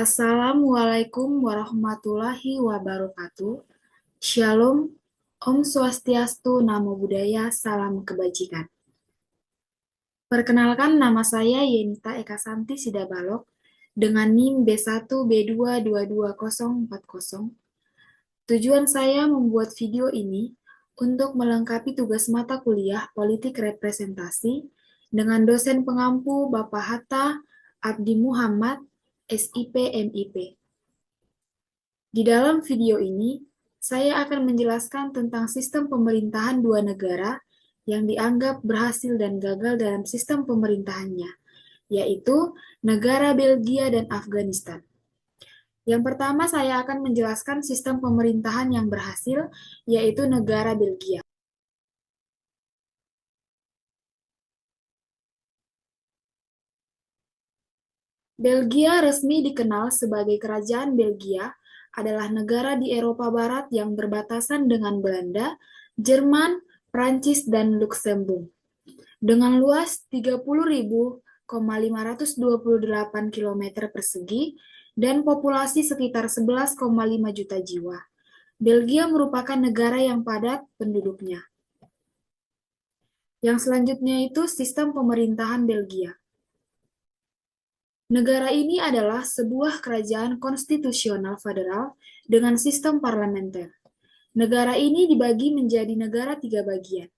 Assalamualaikum warahmatullahi wabarakatuh. Shalom, Om Swastiastu, Namo Buddhaya, Salam Kebajikan. Perkenalkan, nama saya Yenita Eka Santi Sidabalok dengan NIM B1B2222040. Tujuan saya membuat video ini untuk melengkapi tugas mata kuliah Politik Representasi dengan dosen pengampu Bapak Hatta Abdi Muhammad, SIP MIP. Di dalam video ini, saya akan menjelaskan tentang sistem pemerintahan dua negara yang dianggap berhasil dan gagal dalam sistem pemerintahannya, yaitu negara Belgia dan Afghanistan. Yang pertama, saya akan menjelaskan sistem pemerintahan yang berhasil, yaitu negara Belgia. Belgia resmi dikenal sebagai Kerajaan Belgia adalah negara di Eropa Barat yang berbatasan dengan Belanda, Jerman, Prancis, dan Luksemburg. Dengan luas 30.528 km persegi dan populasi sekitar 11,5 juta jiwa. Belgia merupakan negara yang padat penduduknya. Yang selanjutnya itu sistem pemerintahan Belgia. Negara ini adalah sebuah kerajaan konstitusional federal dengan sistem parlementer. Negara ini dibagi menjadi negara tiga bagian,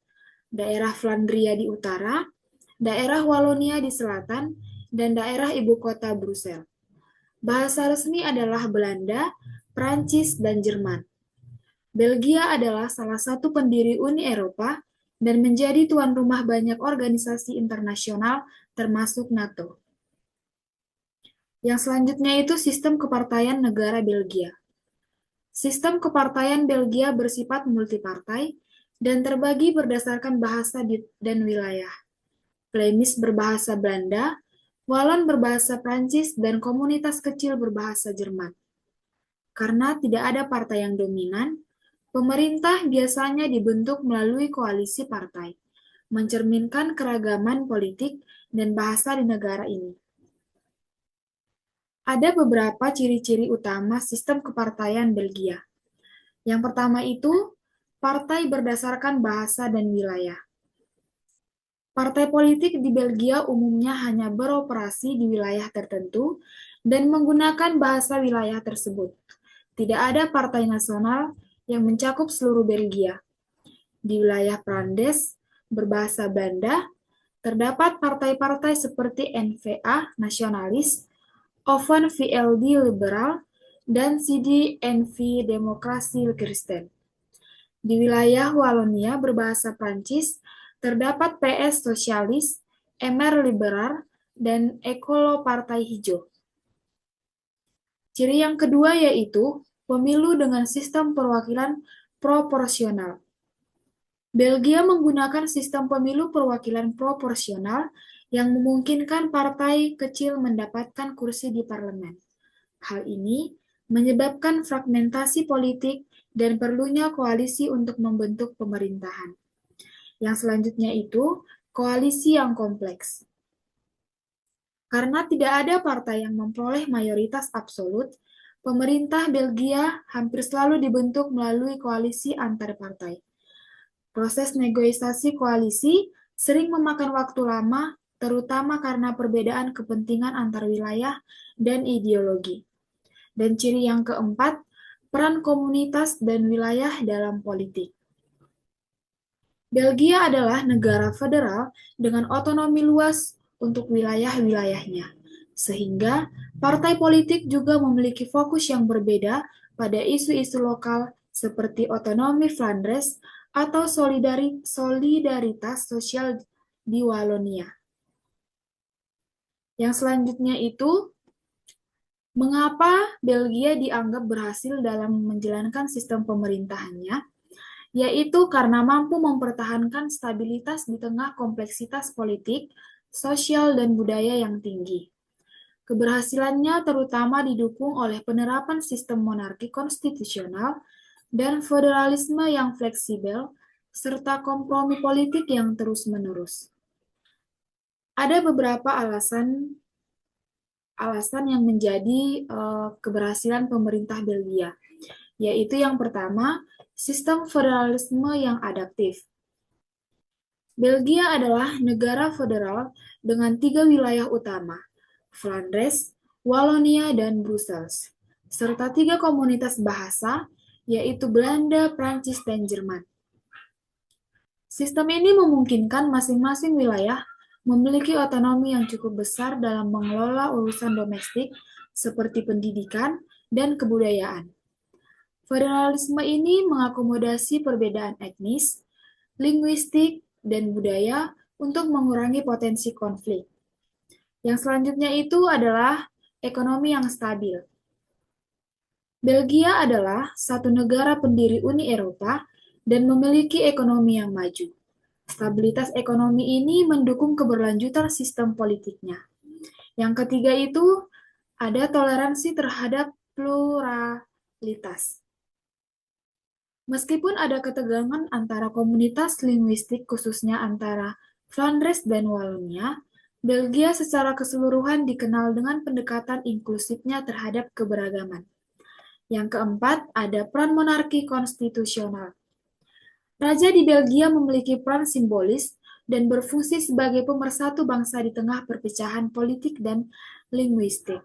daerah Flandria di utara, daerah Walonia di selatan, dan daerah ibu kota Brussels. Bahasa resmi adalah Belanda, Prancis, dan Jerman. Belgia adalah salah satu pendiri Uni Eropa dan menjadi tuan rumah banyak organisasi internasional termasuk NATO. Yang selanjutnya itu sistem kepartaian negara Belgia. Sistem kepartaian Belgia bersifat multipartai dan terbagi berdasarkan bahasa dan wilayah. Flemis berbahasa Belanda, Walon berbahasa Prancis, dan komunitas kecil berbahasa Jerman. Karena tidak ada partai yang dominan, pemerintah biasanya dibentuk melalui koalisi partai, mencerminkan keragaman politik dan bahasa di negara ini. Ada beberapa ciri-ciri utama sistem kepartaian Belgia. Yang pertama itu, partai berdasarkan bahasa dan wilayah. Partai politik di Belgia umumnya hanya beroperasi di wilayah tertentu dan menggunakan bahasa wilayah tersebut. Tidak ada partai nasional yang mencakup seluruh Belgia. Di wilayah Flandes, berbahasa Belanda, terdapat partai-partai seperti N-VA nasionalis, Oven VLD liberal, dan CD-NV demokrasi Kristen. Di wilayah Walonia berbahasa Prancis, terdapat PS Sosialis, MR Liberal, dan Ekolo Partai Hijau. Ciri yang kedua yaitu pemilu dengan sistem perwakilan proporsional. Belgia menggunakan sistem pemilu perwakilan proporsional yang memungkinkan partai kecil mendapatkan kursi di parlemen. Hal ini menyebabkan fragmentasi politik dan perlunya koalisi untuk membentuk pemerintahan. Yang selanjutnya itu koalisi yang kompleks. Karena tidak ada partai yang memperoleh mayoritas absolut, pemerintah Belgia hampir selalu dibentuk melalui koalisi antar partai. Proses negosiasi koalisi sering memakan waktu lama, terutama karena perbedaan kepentingan antar wilayah dan ideologi. Dan ciri yang keempat, peran komunitas dan wilayah dalam politik. Belgia adalah negara federal dengan otonomi luas untuk wilayah-wilayahnya, sehingga partai politik juga memiliki fokus yang berbeda pada isu-isu lokal seperti otonomi Flandres atau solidaritas sosial di Walonia. Yang selanjutnya itu, mengapa Belgia dianggap berhasil dalam menjalankan sistem pemerintahannya? Yaitu karena mampu mempertahankan stabilitas di tengah kompleksitas politik, sosial, dan budaya yang tinggi. Keberhasilannya terutama didukung oleh penerapan sistem monarki konstitusional dan federalisme yang fleksibel, serta kompromi politik yang terus-menerus. Ada beberapa alasan alasan yang menjadi keberhasilan pemerintah Belgia, yaitu yang pertama, sistem federalisme yang adaptif. Belgia adalah negara federal dengan 3 wilayah utama, Flandres, Wallonia, dan Brussels, serta 3 komunitas bahasa, yaitu Belanda, Prancis, dan Jerman. Sistem ini memungkinkan masing-masing wilayah memiliki otonomi yang cukup besar dalam mengelola urusan domestik seperti pendidikan dan kebudayaan. Federalisme ini mengakomodasi perbedaan etnis, linguistik, dan budaya untuk mengurangi potensi konflik. Yang selanjutnya itu adalah ekonomi yang stabil. Belgia adalah satu negara pendiri Uni Eropa dan memiliki ekonomi yang maju. Stabilitas ekonomi ini mendukung keberlanjutan sistem politiknya. Yang ketiga itu ada toleransi terhadap pluralitas. Meskipun ada ketegangan antara komunitas linguistik khususnya antara Flandres dan Wallonia, Belgia secara keseluruhan dikenal dengan pendekatan inklusifnya terhadap keberagaman. Yang keempat, ada peran monarki konstitusional. Raja di Belgia memiliki peran simbolis dan berfungsi sebagai pemersatu bangsa di tengah perpecahan politik dan linguistik.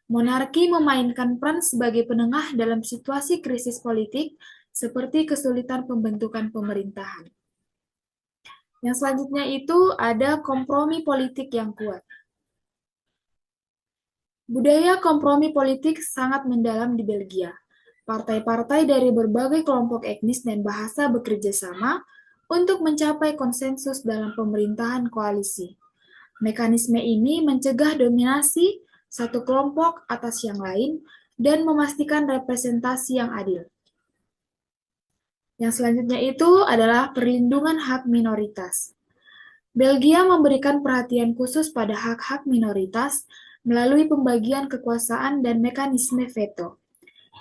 Monarki memainkan peran sebagai penengah dalam situasi krisis politik seperti kesulitan pembentukan pemerintahan. Yang selanjutnya itu ada kompromi politik yang kuat. Budaya kompromi politik sangat mendalam di Belgia. Partai-partai dari berbagai kelompok etnis dan bahasa bekerja sama untuk mencapai konsensus dalam pemerintahan koalisi. Mekanisme ini mencegah dominasi satu kelompok atas yang lain dan memastikan representasi yang adil. Yang selanjutnya itu adalah perlindungan hak minoritas. Belgia memberikan perhatian khusus pada hak-hak minoritas melalui pembagian kekuasaan dan mekanisme veto.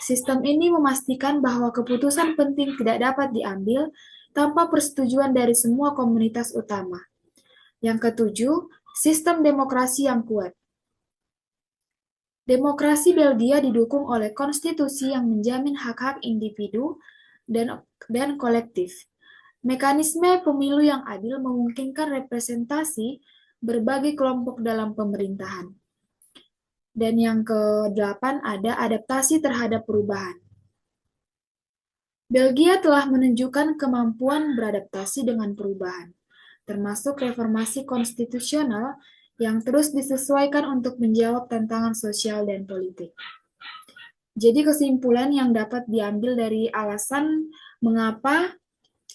Sistem ini memastikan bahwa keputusan penting tidak dapat diambil tanpa persetujuan dari semua komunitas utama. Yang ketujuh, sistem demokrasi yang kuat. Demokrasi Belgia didukung oleh konstitusi yang menjamin hak-hak individu dan kolektif. Mekanisme pemilu yang adil memungkinkan representasi berbagai kelompok dalam pemerintahan. Dan yang ke-8 ada adaptasi terhadap perubahan. Belgia telah menunjukkan kemampuan beradaptasi dengan perubahan, termasuk reformasi konstitusional yang terus disesuaikan untuk menjawab tantangan sosial dan politik. Jadi kesimpulan yang dapat diambil dari alasan mengapa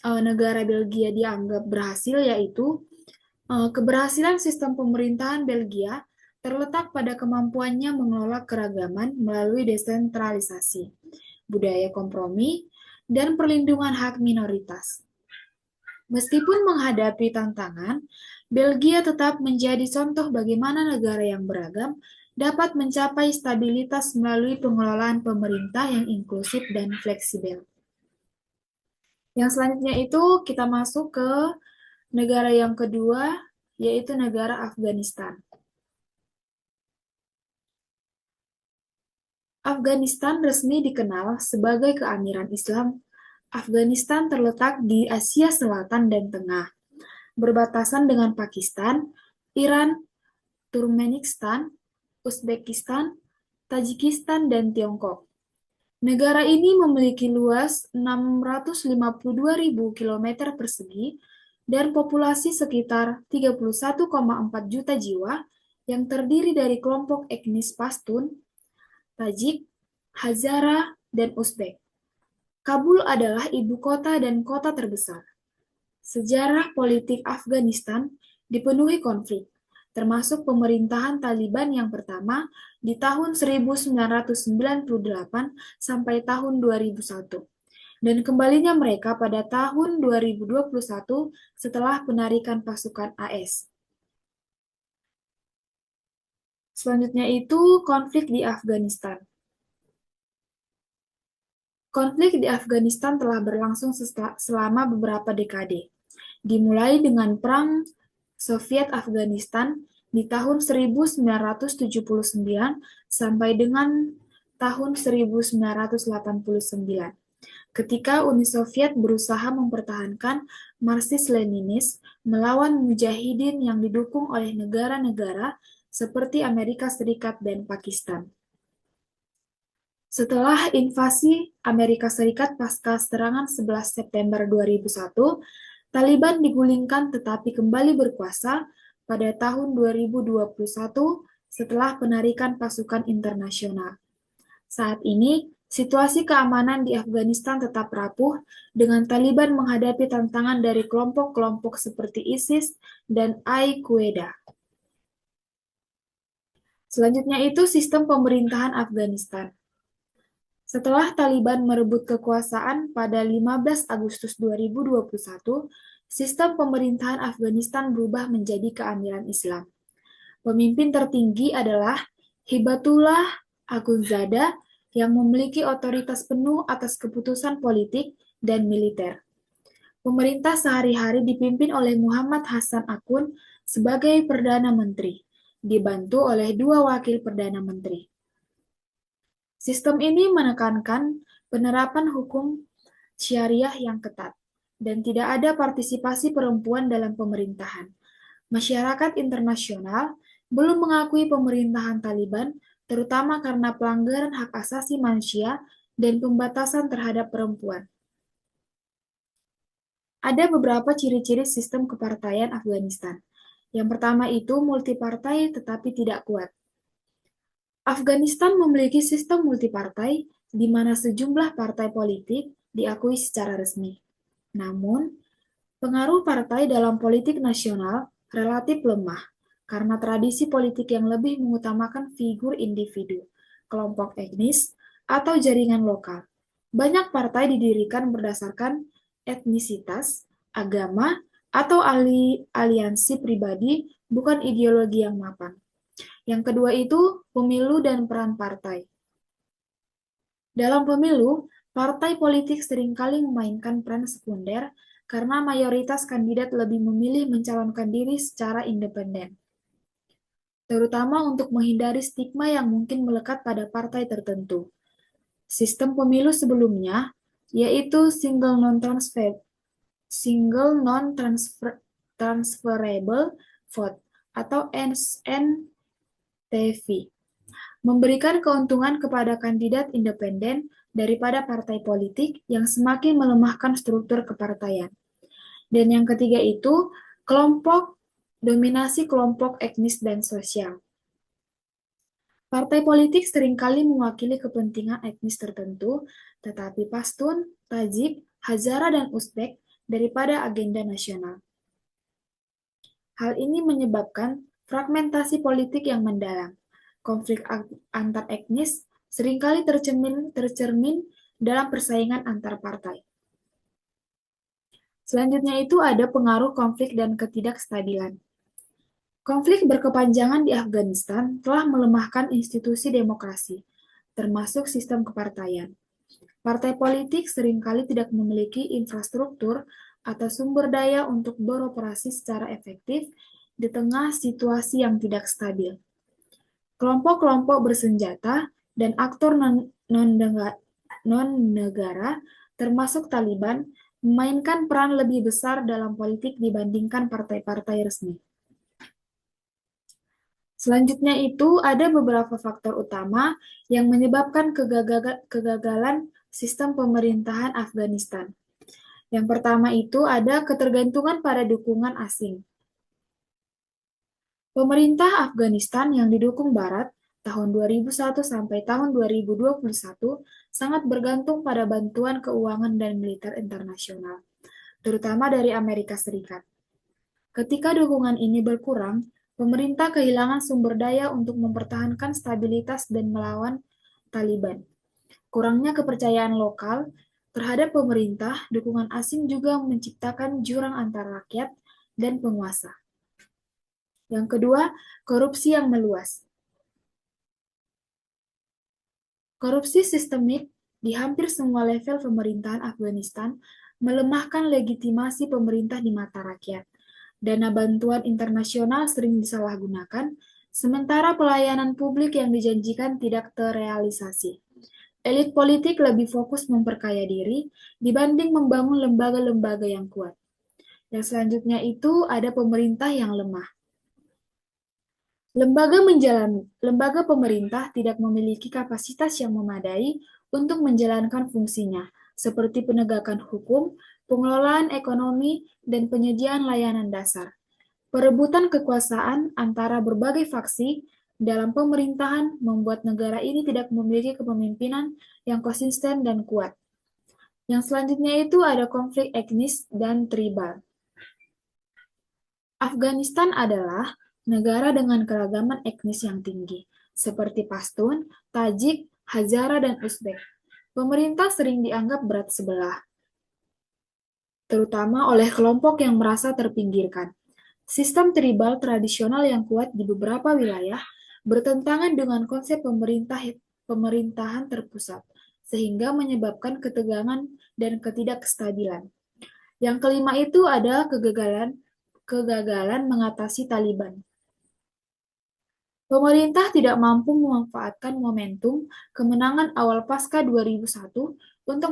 negara Belgia dianggap berhasil yaitu keberhasilan sistem pemerintahan Belgia terletak pada kemampuannya mengelola keragaman melalui desentralisasi, budaya kompromi, dan perlindungan hak minoritas. Meskipun menghadapi tantangan, Belgia tetap menjadi contoh bagaimana negara yang beragam dapat mencapai stabilitas melalui pengelolaan pemerintah yang inklusif dan fleksibel. Yang selanjutnya itu kita masuk ke negara yang kedua, yaitu negara Afghanistan. Afghanistan resmi dikenal sebagai keamiran Islam. Afghanistan terletak di Asia Selatan dan Tengah, berbatasan dengan Pakistan, Iran, Turkmenistan, Uzbekistan, Tajikistan, dan Tiongkok. Negara ini memiliki luas 652.000 km persegi dan populasi sekitar 31,4 juta jiwa yang terdiri dari kelompok etnis Pashtun, Tajik, Hazara, dan Uzbek. Kabul adalah ibu kota dan kota terbesar. Sejarah politik Afghanistan dipenuhi konflik, termasuk pemerintahan Taliban yang pertama di tahun 1998 sampai tahun 2001, dan kembalinya mereka pada tahun 2021 setelah penarikan pasukan AS. Selanjutnya itu konflik di Afghanistan. Konflik di Afghanistan telah berlangsung selama beberapa dekade, dimulai dengan Perang Soviet Afghanistan di tahun 1979 sampai dengan tahun 1989, ketika Uni Soviet berusaha mempertahankan Marxis-Leninis melawan mujahidin yang didukung oleh negara-negara seperti Amerika Serikat dan Pakistan. Setelah invasi Amerika Serikat pasca serangan 11 September 2001, Taliban digulingkan tetapi kembali berkuasa pada tahun 2021 setelah penarikan pasukan internasional. Saat ini, situasi keamanan di Afghanistan tetap rapuh dengan Taliban menghadapi tantangan dari kelompok-kelompok seperti ISIS dan Al-Qaeda. Selanjutnya itu sistem pemerintahan Afghanistan. Setelah Taliban merebut kekuasaan pada 15 Agustus 2021, sistem pemerintahan Afghanistan berubah menjadi keamiran Islam. Pemimpin tertinggi adalah Hibatullah Akhundzada yang memiliki otoritas penuh atas keputusan politik dan militer. Pemerintah sehari-hari dipimpin oleh Muhammad Hasan Akhund sebagai Perdana Menteri, dibantu oleh 2 wakil Perdana Menteri. Sistem ini menekankan penerapan hukum syariah yang ketat, dan tidak ada partisipasi perempuan dalam pemerintahan. Masyarakat internasional belum mengakui pemerintahan Taliban, terutama karena pelanggaran hak asasi manusia dan pembatasan terhadap perempuan. Ada beberapa ciri-ciri sistem kepartaian Afghanistan. Yang pertama itu multipartai tetapi tidak kuat. Afghanistan memiliki sistem multipartai di mana sejumlah partai politik diakui secara resmi. Namun, pengaruh partai dalam politik nasional relatif lemah karena tradisi politik yang lebih mengutamakan figur individu, kelompok etnis, atau jaringan lokal. Banyak partai didirikan berdasarkan etnisitas, agama, atau aliansi pribadi, bukan ideologi yang mapan. Yang kedua itu pemilu dan peran partai. Dalam pemilu, partai politik seringkali memainkan peran sekunder karena mayoritas kandidat lebih memilih mencalonkan diri secara independen, terutama untuk menghindari stigma yang mungkin melekat pada partai tertentu. Sistem pemilu sebelumnya, yaitu single non-transferable vote atau NTV, memberikan keuntungan kepada kandidat independen daripada partai politik yang semakin melemahkan struktur kepartaian. Dan yang ketiga itu dominasi kelompok etnis dan sosial. Partai politik seringkali mewakili kepentingan etnis tertentu, tetapi Pashtun, Tajik, Hazara, dan Uzbek daripada agenda nasional. Hal ini menyebabkan fragmentasi politik yang mendalam. Konflik antar etnis seringkali tercermin dalam persaingan antar partai. Selanjutnya itu ada pengaruh konflik dan ketidakstabilan. Konflik berkepanjangan di Afghanistan telah melemahkan institusi demokrasi, termasuk sistem kepartaian. Partai politik seringkali tidak memiliki infrastruktur atau sumber daya untuk beroperasi secara efektif di tengah situasi yang tidak stabil. Kelompok-kelompok bersenjata dan aktor non-negara, termasuk Taliban, memainkan peran lebih besar dalam politik dibandingkan partai-partai resmi. Selanjutnya itu ada beberapa faktor utama yang menyebabkan kegagalan sistem pemerintahan Afghanistan. Yang pertama itu ada ketergantungan pada dukungan asing. Pemerintah Afghanistan yang didukung Barat tahun 2001 sampai tahun 2021 sangat bergantung pada bantuan keuangan dan militer internasional, terutama dari Amerika Serikat. Ketika dukungan ini berkurang, pemerintah kehilangan sumber daya untuk mempertahankan stabilitas dan melawan Taliban. Kurangnya kepercayaan lokal terhadap pemerintah, dukungan asing juga menciptakan jurang antara rakyat dan penguasa. Yang kedua, korupsi yang meluas. Korupsi sistemik di hampir semua level pemerintahan Afghanistan melemahkan legitimasi pemerintah di mata rakyat. Dana bantuan internasional sering disalahgunakan, sementara pelayanan publik yang dijanjikan tidak terrealisasi. Elit politik lebih fokus memperkaya diri dibanding membangun lembaga-lembaga yang kuat. Yang selanjutnya itu ada pemerintah yang lemah. Lembaga pemerintah tidak memiliki kapasitas yang memadai untuk menjalankan fungsinya, seperti penegakan hukum, pengelolaan ekonomi, dan penyediaan layanan dasar. Perebutan kekuasaan antara berbagai faksi dalam pemerintahan membuat negara ini tidak memiliki kepemimpinan yang konsisten dan kuat. Yang selanjutnya itu ada konflik etnis dan tribal. Afghanistan adalah negara dengan keragaman etnis yang tinggi, seperti Pashtun, Tajik, Hazara, dan Uzbek. Pemerintah sering dianggap berat sebelah, terutama oleh kelompok yang merasa terpinggirkan. Sistem tribal tradisional yang kuat di beberapa wilayah bertentangan dengan konsep pemerintahan terpusat, sehingga menyebabkan ketegangan dan ketidakstabilan. Yang kelima itu ada kegagalan mengatasi Taliban. Pemerintah tidak mampu memanfaatkan momentum kemenangan awal pasca 2001 untuk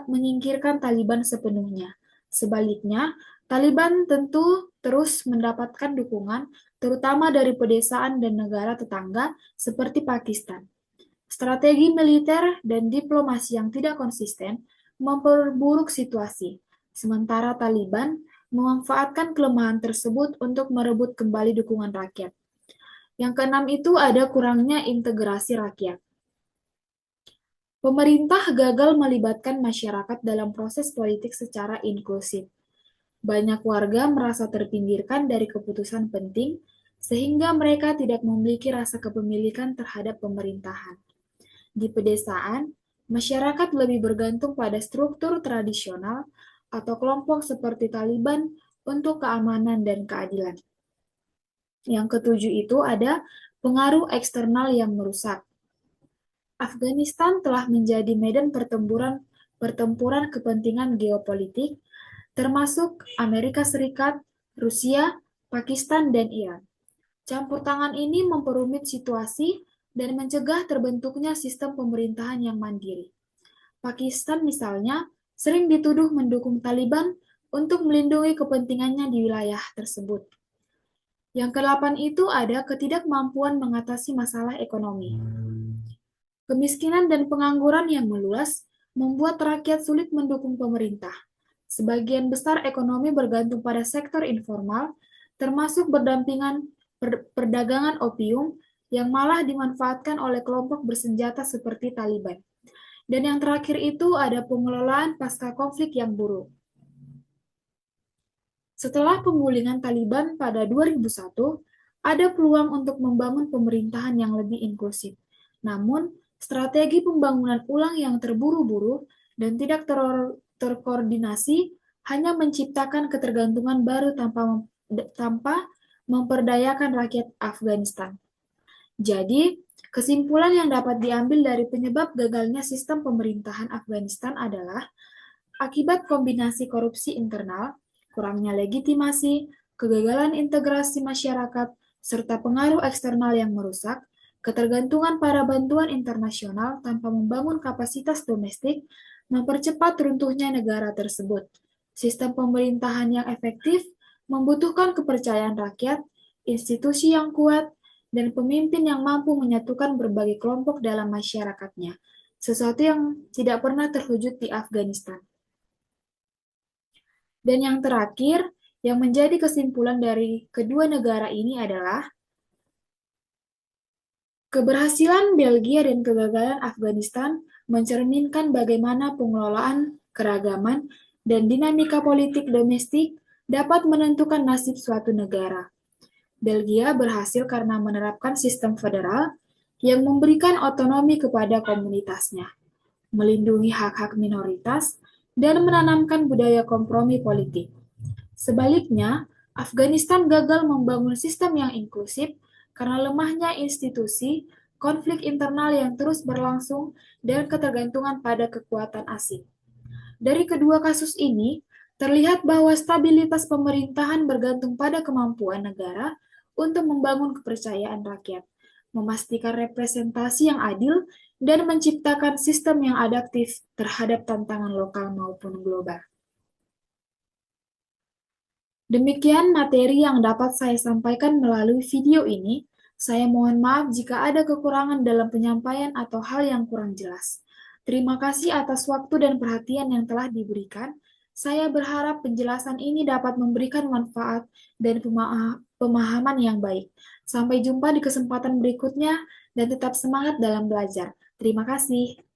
menyingkirkan Taliban sepenuhnya. Sebaliknya, Taliban tentu terus mendapatkan dukungan, terutama dari pedesaan dan negara tetangga seperti Pakistan. Strategi militer dan diplomasi yang tidak konsisten memperburuk situasi, sementara Taliban memanfaatkan kelemahan tersebut untuk merebut kembali dukungan rakyat. Yang keenam itu ada kurangnya integrasi rakyat. Pemerintah gagal melibatkan masyarakat dalam proses politik secara inklusif. Banyak warga merasa terpinggirkan dari keputusan penting, sehingga mereka tidak memiliki rasa kepemilikan terhadap pemerintahan. Di pedesaan, masyarakat lebih bergantung pada struktur tradisional atau kelompok seperti Taliban untuk keamanan dan keadilan. Yang ketujuh itu ada pengaruh eksternal yang merusak. Afghanistan telah menjadi medan pertempuran kepentingan geopolitik, termasuk Amerika Serikat, Rusia, Pakistan, dan Iran. Campur tangan ini memperumit situasi dan mencegah terbentuknya sistem pemerintahan yang mandiri. Pakistan misalnya sering dituduh mendukung Taliban untuk melindungi kepentingannya di wilayah tersebut. Yang kedelapan itu ada ketidakmampuan mengatasi masalah ekonomi. Kemiskinan dan pengangguran yang meluas membuat rakyat sulit mendukung pemerintah. Sebagian besar ekonomi bergantung pada sektor informal, termasuk perdagangan opium yang malah dimanfaatkan oleh kelompok bersenjata seperti Taliban. Dan yang terakhir itu ada pengelolaan pasca konflik yang buruk. Setelah pemulihan Taliban pada 2001, ada peluang untuk membangun pemerintahan yang lebih inklusif. Namun, strategi pembangunan ulang yang terburu-buru dan tidak terkoordinasi hanya menciptakan ketergantungan baru tanpa memperdayakan rakyat Afghanistan. Jadi, kesimpulan yang dapat diambil dari penyebab gagalnya sistem pemerintahan Afghanistan adalah akibat kombinasi korupsi internal, kurangnya legitimasi, kegagalan integrasi masyarakat, serta pengaruh eksternal yang merusak, ketergantungan pada bantuan internasional tanpa membangun kapasitas domestik, mempercepat runtuhnya negara tersebut. Sistem pemerintahan yang efektif membutuhkan kepercayaan rakyat, institusi yang kuat, dan pemimpin yang mampu menyatukan berbagai kelompok dalam masyarakatnya, sesuatu yang tidak pernah terwujud di Afghanistan. Dan yang terakhir, yang menjadi kesimpulan dari kedua negara ini adalah keberhasilan Belgia dan kegagalan Afghanistan mencerminkan bagaimana pengelolaan keragaman dan dinamika politik domestik dapat menentukan nasib suatu negara. Belgia berhasil karena menerapkan sistem federal yang memberikan otonomi kepada komunitasnya, melindungi hak-hak minoritas, dan menanamkan budaya kompromi politik. Sebaliknya, Afghanistan gagal membangun sistem yang inklusif karena lemahnya institusi, konflik internal yang terus berlangsung, dan ketergantungan pada kekuatan asing. Dari kedua kasus ini, Terlihat bahwa stabilitas pemerintahan bergantung pada kemampuan negara untuk membangun kepercayaan rakyat, memastikan representasi yang adil, dan menciptakan sistem yang adaptif terhadap tantangan lokal maupun global. Demikian materi yang dapat saya sampaikan melalui video ini. Saya mohon maaf jika ada kekurangan dalam penyampaian atau hal yang kurang jelas. Terima kasih atas waktu dan perhatian yang telah diberikan. Saya berharap penjelasan ini dapat memberikan manfaat dan pemahaman yang baik. Sampai jumpa di kesempatan berikutnya dan tetap semangat dalam belajar. Terima kasih.